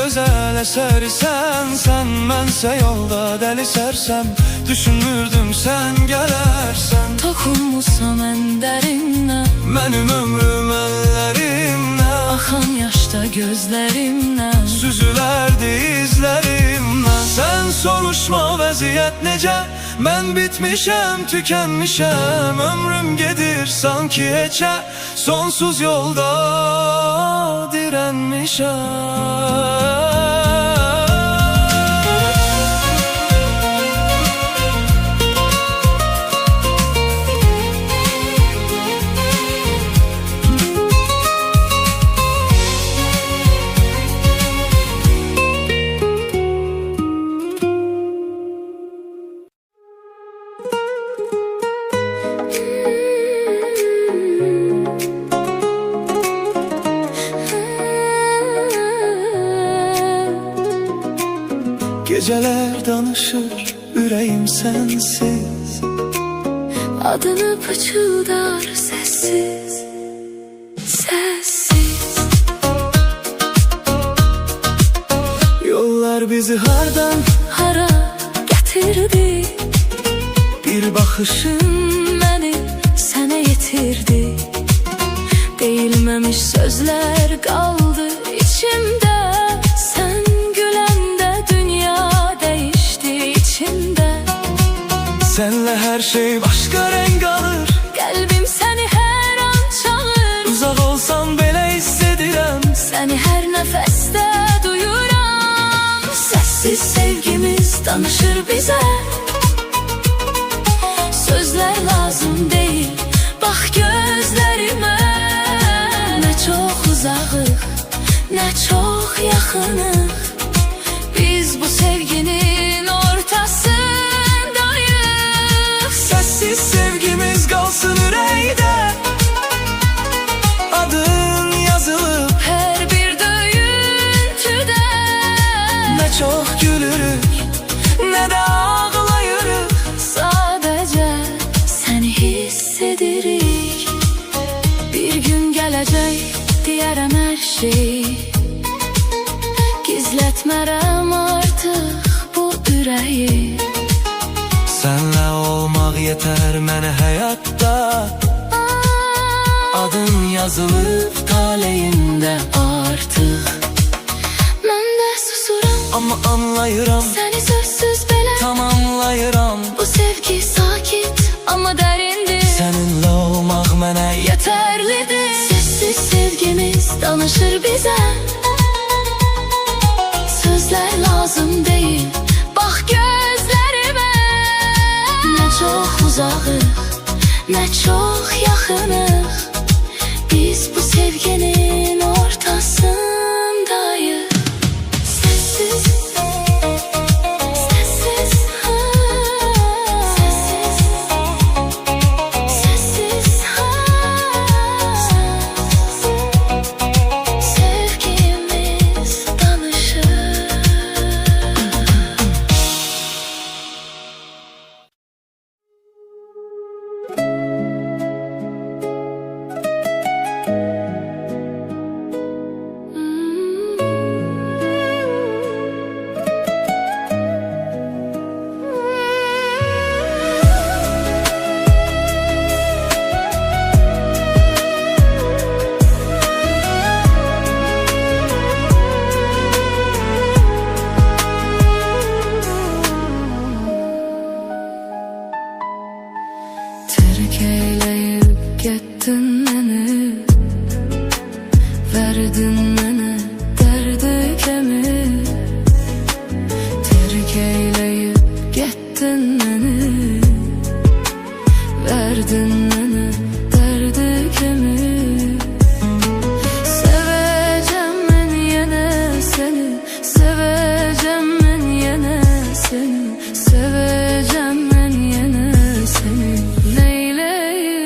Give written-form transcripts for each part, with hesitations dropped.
gözəl əsər sən, mənsə yolda dəli sərsəm, düşünmürdüm sən gələrsən. Toxunmusan ən dərindən, mənim ömrüm əllərimlə, axan yaşda gözlərimdən, süzülərdi izlərimlə. Sən soruşma vəziyyət necə, mən bitmişəm, tükənmişəm, ömrüm gedir sanki heçə, sonsuz yolda dirənmişəm. Geceler danışır yüreğim sensiz, adını pıçıldar sessiz, sessiz. Yollar bizi hardan hara getirdi, bir bakışın beni sana yetirdi. Değilmemiş sözler kaldı içimde, sen gülende dünya değişti içimde. Senle her şey başka renk alır, Kalbim seni her an çağır. uzak olsam belə hissedirim, Seni her nefeste duyuram. Sessiz sevgimiz danışır bize, sözler lazım değil, bak gözlerime. Ne çok uzağıq, ne çok yakınıq, biz bu sevginin ortasındayıq. sessiz sevgimiz kalsın yüreğde, adın yazılıp Her bir döyüntüde, ne çok gülürük, ne de ağlayırıq. sadece seni hissedirik. Bir gün gelecek diyerem her şeyi, gizletmerem artık bu yüreği. Senle olmak yeter mənə həyatda, adın yazılıp Taleyimde artık ben de susuram, ama anlayıram, seni sözsüz belə tamamlayıram. Bu sevgi sakit ama derindir, Seninle olmak mənə yeterlidir. Sessiz sevgimiz danışır bize, sözler lazım değil, bak gözlerime. Ne çok uzağıq, ne çok yakınıq, biz bu sevginin ortasındayız. Sessiz, sessiz, sessiz, sessiz, sevgimiz danışır. Terk eyleyip gittin beni, verdin bana derdi kemi. Terk eyleyip gittin beni, verdin bana derdi kemi. Seveceğim ben yine seni, seveceğim ben yine seni, seveceğim ben yine seni. Neyleyim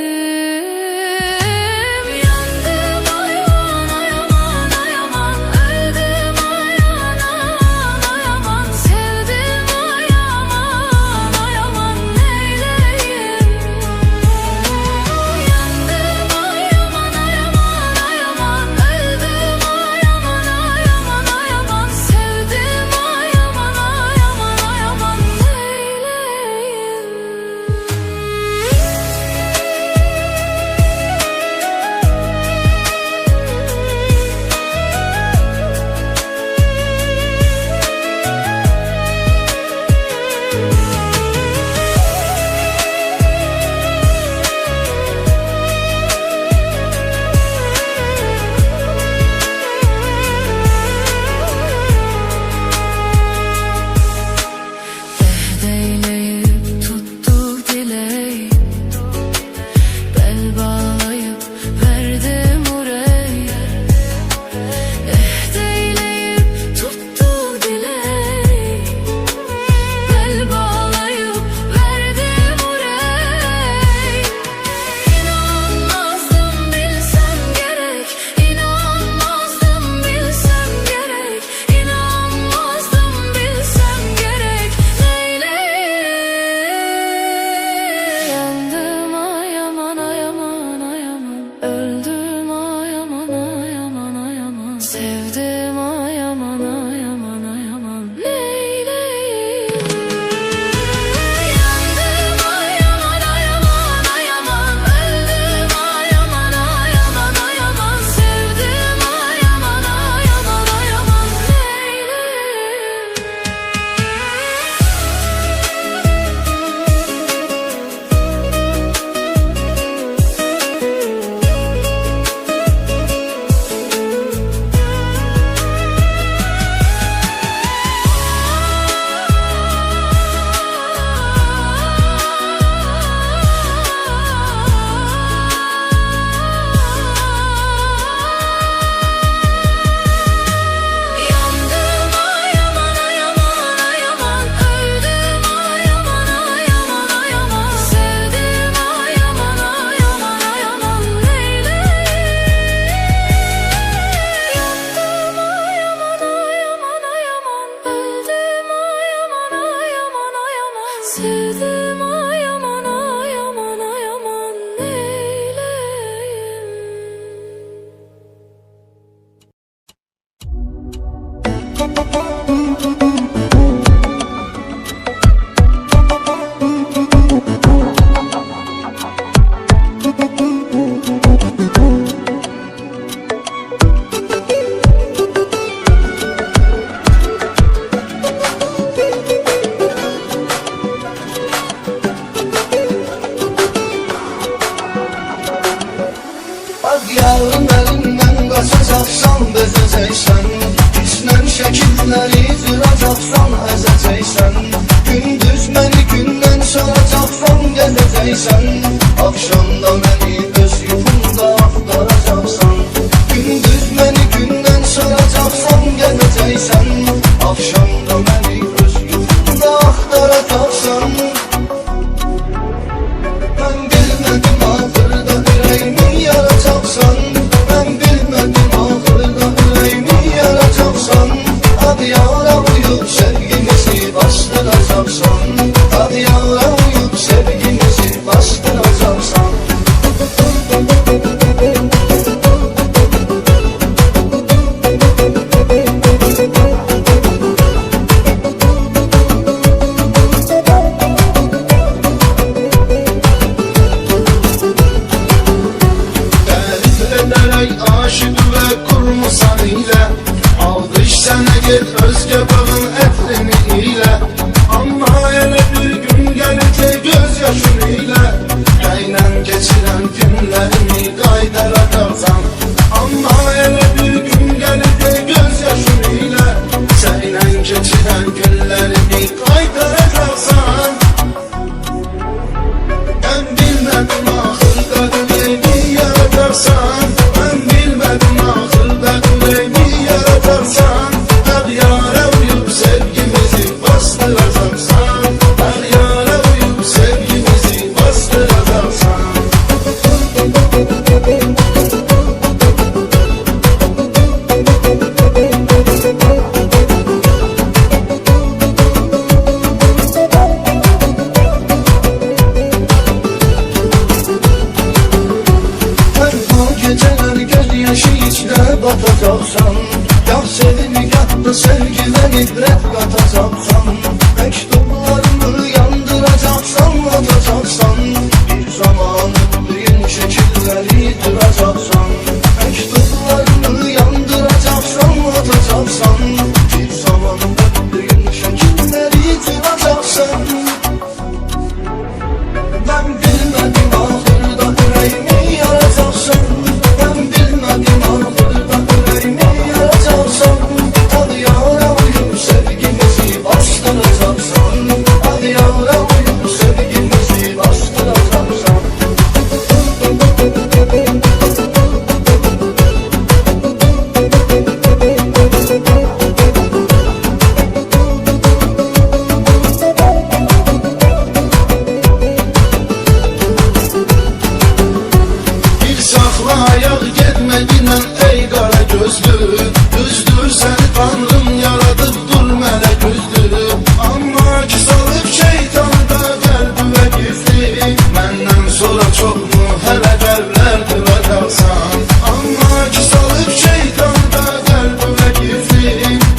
Yarın əlimdən qaçacaqsan, bezəcəksən. Hüsnən şəkilləri cıracaqsan, əzəcəksən. Gündüz məni gündən çalacaqsan, gəzəcəksən. Akşamda məni öz yuxumda axtaracaqsan. Gündüz məni gündən çalacaqsan, gəzəcəksən. Akşamda məni öz yuxumda axtaracaqsan. Mən bilmədim axırda ürəyimi yaracaqsan. Mən bilmədim axırda ürəyimi yaracaqsan. Ad yara uyub sevgimizi bastıracaqsan. Ad yara uyub sevgimizi bastıracaqsan. Tərif edərək aşık və qurmusan ilə. Alqış sənə get özgə bağın ətrini ilə. Amma elə bir gün gəlir ki göz yaşın ilə. Qəynən keçirən günlərimi qaydaracaqsan. Amma elə bir gün gəlir ki göz yaşın ilə. Səynən keçirən günlərimi qaydaracaqsan. Mən bilmədim axırda ürəyimi yaracaqsan. Mən bilmədim axırda ürəyimi yaracaqsan. Hər yara uyub sevgimizi bastıracaqsan. Hər yara uyub sevgimizi bastıracaqsan. Hər o gecələr göz yaşı içrə batacaqsan. Gah sevini gah da sevgidən ibrət qatacaqsan. Məktublarımı yandıracaqsan, atacaqsan. Bir zaman düyün şəkilləri duracaqsan. Məktublarımı yandıracaqsan, atacaqsan. Bir zaman düyün şəkilləri duracaqsan. Mən bilmədim axırda ürəyimi yaracaqsan. Mən bilmədim axırda ürəyimi yaracaqsan. Ad yara uyub sevgimizi bastıracaqsan. Ad yara uyub sevgimizi bastıracaqsan. Bir saxla ayaq getmədinən ey qara gözlü. Düzdür səni tanrım yaradıb dur mələk üzdü. Amma ki salıb şeytanda qəlbimə gizli. Məndən sonra çoxmu hələ qəlblər qıracaqsan. Amma ki salıb şeytanda qəlbimə gizli.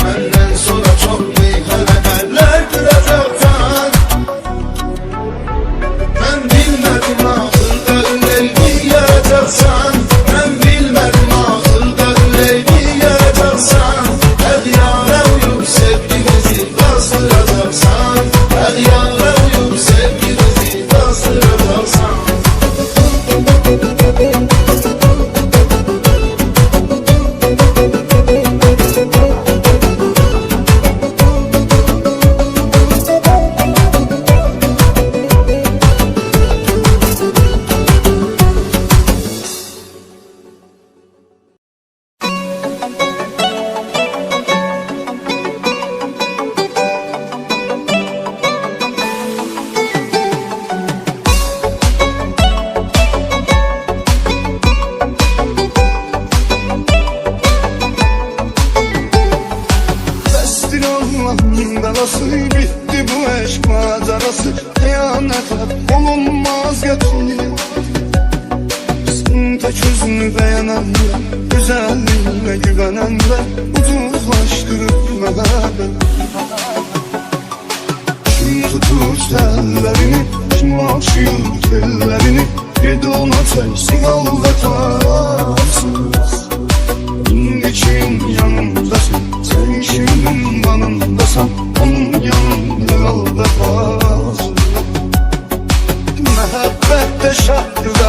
Məndən sonra çoxmu hələ qəlblər qıracaqsan. Mən bilmədim axırda ürəyimi yaracaqsan. Mən bilmədim axırda ürəyimi yaracaqsan. Hər yara uyub sevgimizi bastıracaqsan. Hər yara uyub sevgimizi bastıracaqsan. Bəsdir Allah'ın belası, bitti bu eşk macerası. Kıyametler olunmaz geçiyor. Sen tek yüzünü beğenenler, güzelliğine güvenenler ucuzlaştırıp beraber. Kim tutur tellerini, kim açıyor tellerini. Yedi ona sensin aldatamazsınız. İndi kim yanımdasın, sen kimin yanındasan, onun yanında aldatamazsın. Mehabbette şarkı da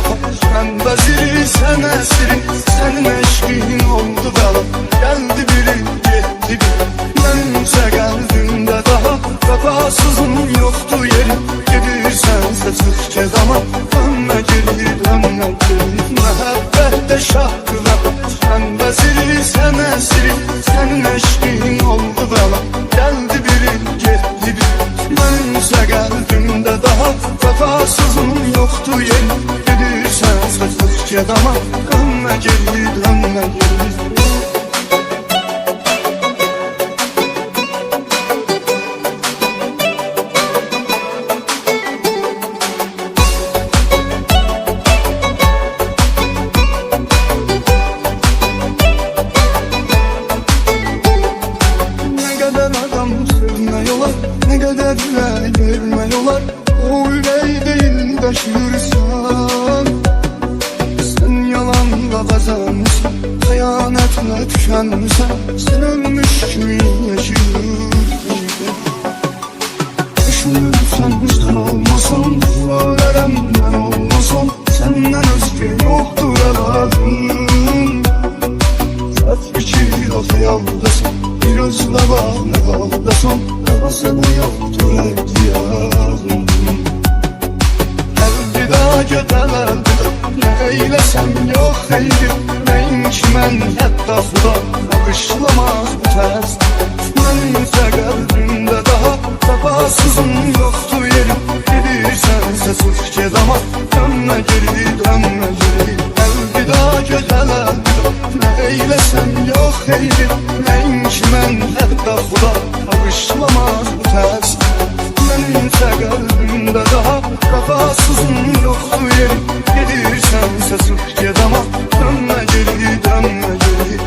Sen veziri, sen esiri, senin eşkin oldu bana. Geldi biri, gitti biri. Benimse kalbimde daha vefasızın yoktu yeri. Gidirsense sık kez ama dönme geri, dönme geri. Mehabbette şarkılar, sen veziri, sen esiri, senin eşkin oldu bana. Geldi biri, gitti biri. Benimse kalbimde daha vefasızın yoktu yeri. Gidirsense sık kez ama dönme geri, dönme geri. Ne kadar vermiyorlar. O yüreği değil taşırsan. Sen yalanla kazanmışsın, hıyanetle tükenmişsen. Sen ölmüş gibi yaşıyorsun. Düşünürsen sen olmasan, duvarlarım ben olmasam. Senden özge yoktur evladım. Saç biçir o hayaldasın, bir özle bak ne kaldasın. Sana yoktur ihtiyacım. Elvida gödeler ne eylesem yok eydir. Neymiş mən hətta xuda bağışlamaz bu tərs. Mənimsə qəlbimdə daha vəfasızın yoktur yerim. Gedirsense sık kez ama dönme geri, dönme geri. Elvida gödeler ne eylesem yok eydir. Neymiş mən hətta xuda bağışlamaz bu tərs. Mənimsə qəlbimdə daha vəfasızın yoktur yerim. Gedirsense sık kez ama dönme geri, dönme geri.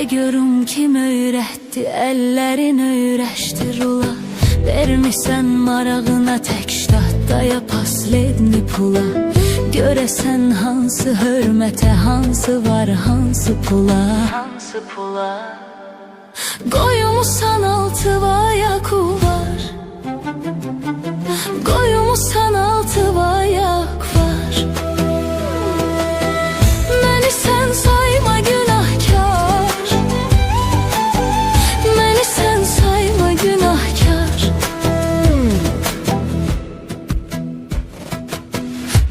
De görüm kim öğretti, ellerin öğreştir ula. Vermişsən marağına tək ştatdaya pasledni pula. Görəsən hansı hörmətə, hansı var, hansı pula. Qoyumusan altı vaya kuvar, qoyumusan altı vaya kuvar. Məni sən sayma günahkar, məni sən sayma günahkar.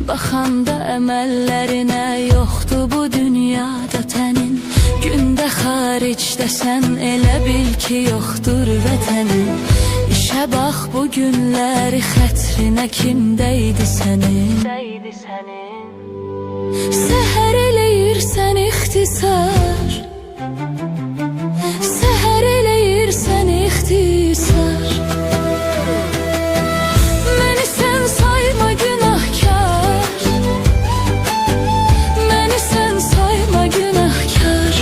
Baxanda əməllərinə yoxdur bu dünyada tənin. Gündə xaricdəsən elə bil ki yoxdur vətənin. İşə bax bu günləri xətrinə kim deydi sənin? Səhər eləyirsən ixtisar, səhər eləyirsən ixtisar. Məni sən sayma günahkar, məni sən sayma günahkar.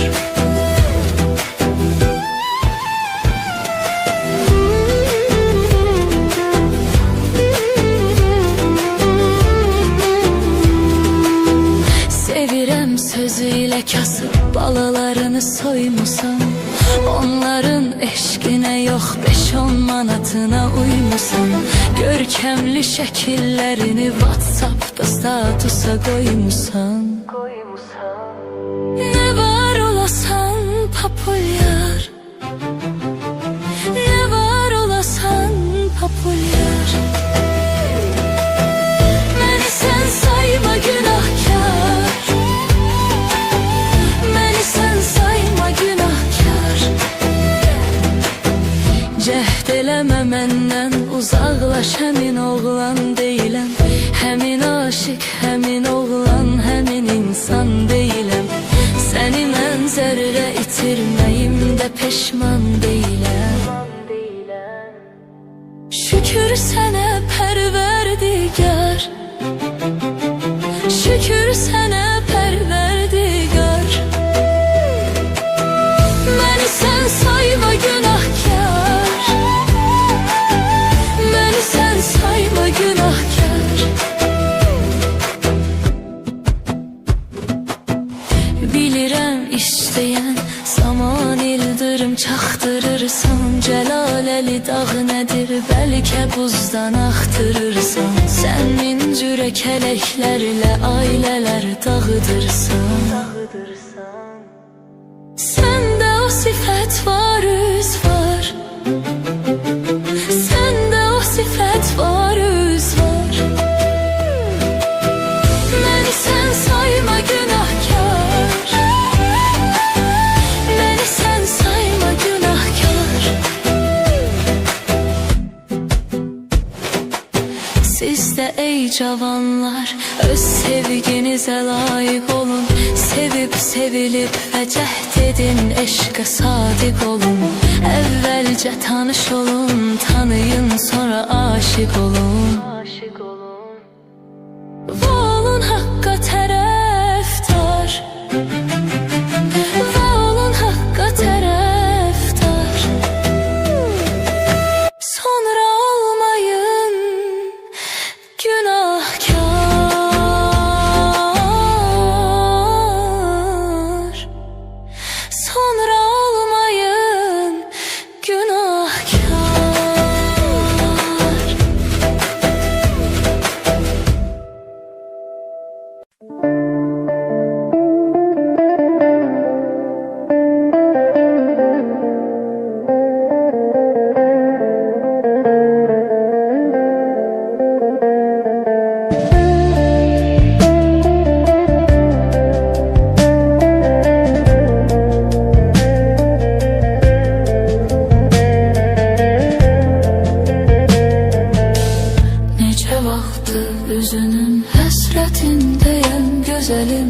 Sevirəm sözüyle kasıb balalarını soymusan. Onların eşqinə yox 5-10 manatına uymusan. Görkəmli şəkillərini WhatsApp'da statusa qoymusan. Ne var olasan populyar, ne var olasan populyar. Məni sən sayma günahkar, məni sən sayma günahkar. Cəhd eləmə məndən uzaqlaş, həmin oğlan deyiləm. Həmin aşıq, həmin oğlan, həmin insan deyiləm. Səni mən zərrə itirməyimdə peşman deyiləm. Şükür sənə pərverdigar, şükür sənə pərverdigar. Məni sən sayma günahkar, məni sən sayma günahkar. Bilirəm istəyən zaman ildırım çaxdırırsan. Cəlaləli dağ nədir, bəlkə buzdan axtırırsan. Sən min cürə kələklərlə ailələr dağıdırsan. Səndə o sifət var, üz var, səndə o sifət var, üz var. Məni sən sayma günahkar, məni sən sayma günahkar. Siz də ey cavanlar öz sevginizə layiq olun. Sevib sevilib və cəhd edin, eşqə sadiq olun. Əvvəlcə tanış olun, tanıyın, sonra aşiq olun. Və olun haqqa tərəfdar, və olun haqqa tərəfdar. Sonra olmayın günahkar, sonra olmayın günahkar. Üzünün həsrətindəyəm gözəlim.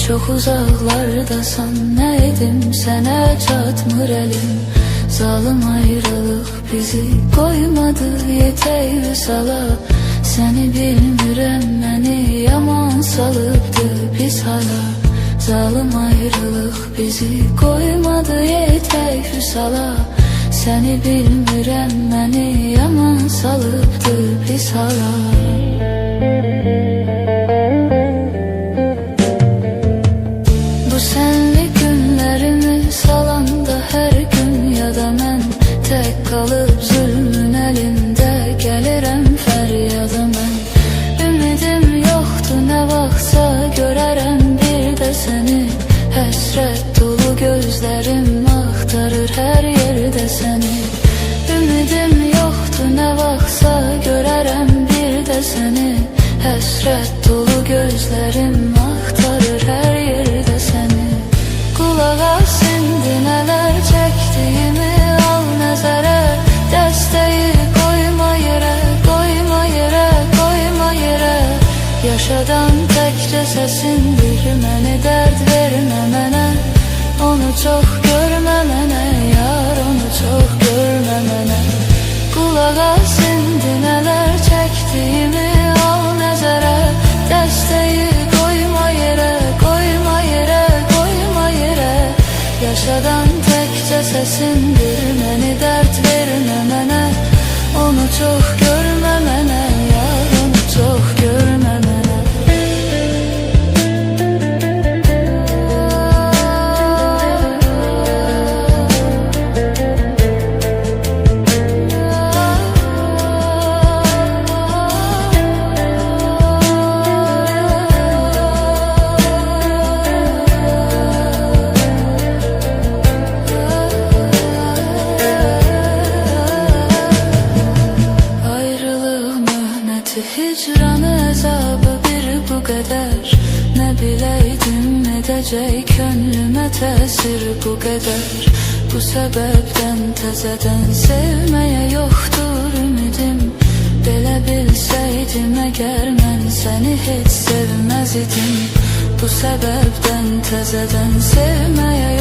Çox uzaqlardasan, nə edim sənə çatmır əlim. Zalım ayrılıq bizi qoymadı yetək vüsala. Səni bilmirəm, məni yaman salıbdı pis hala. Zalım ayrılıq bizi qoymadı olmadı yetək vüsala. Səni bilmirəm, məni yaman salıbdı pis hala. Bu sənli günlərimi salanda hər gün yada mən tək qalıb zülmün əlində gəlirəm fəryada mən. Ümidim yoxdur, nə vaxtsa görərəm bir də səni. Həsrət dolu gözlərim axtarır hər yerdə səni. Ümidim yoxdur, nə vaxtsa görərəm bir də səni. Həsrət dolu gözlərim axtarır hər yerdə səni. Qulaq as indi nələr çəkdiyimi al nəzərə. Dəstəyi qoyma yerə, qoyma yerə, qoyma yerə. Yaşadan təkcə səsindir, məni dərd vermə mənə. Onu çox görmə mənə, yar, onu çox görmə mənə. Qulaq as indi nələr çəkdiyimi al nəzərə. Dəstəyi qoyma yerə, qoyma yerə, qoyma yerə. Yaşadan təkcə səsindir, məni dərd vermə mənə. Onu çox görmə mənə, yar, onu çox görmə mənə. Hicran əzabı bir bu qədər. Nə biləydim edəcək könlümə təsir bu qədər. Bu səbəbdən təzədən sevməyə yoxdur ümidim. Belə bilsəydim əgər mən səni heç sevməz idim. Bu səbəbdən təzədən sevməyə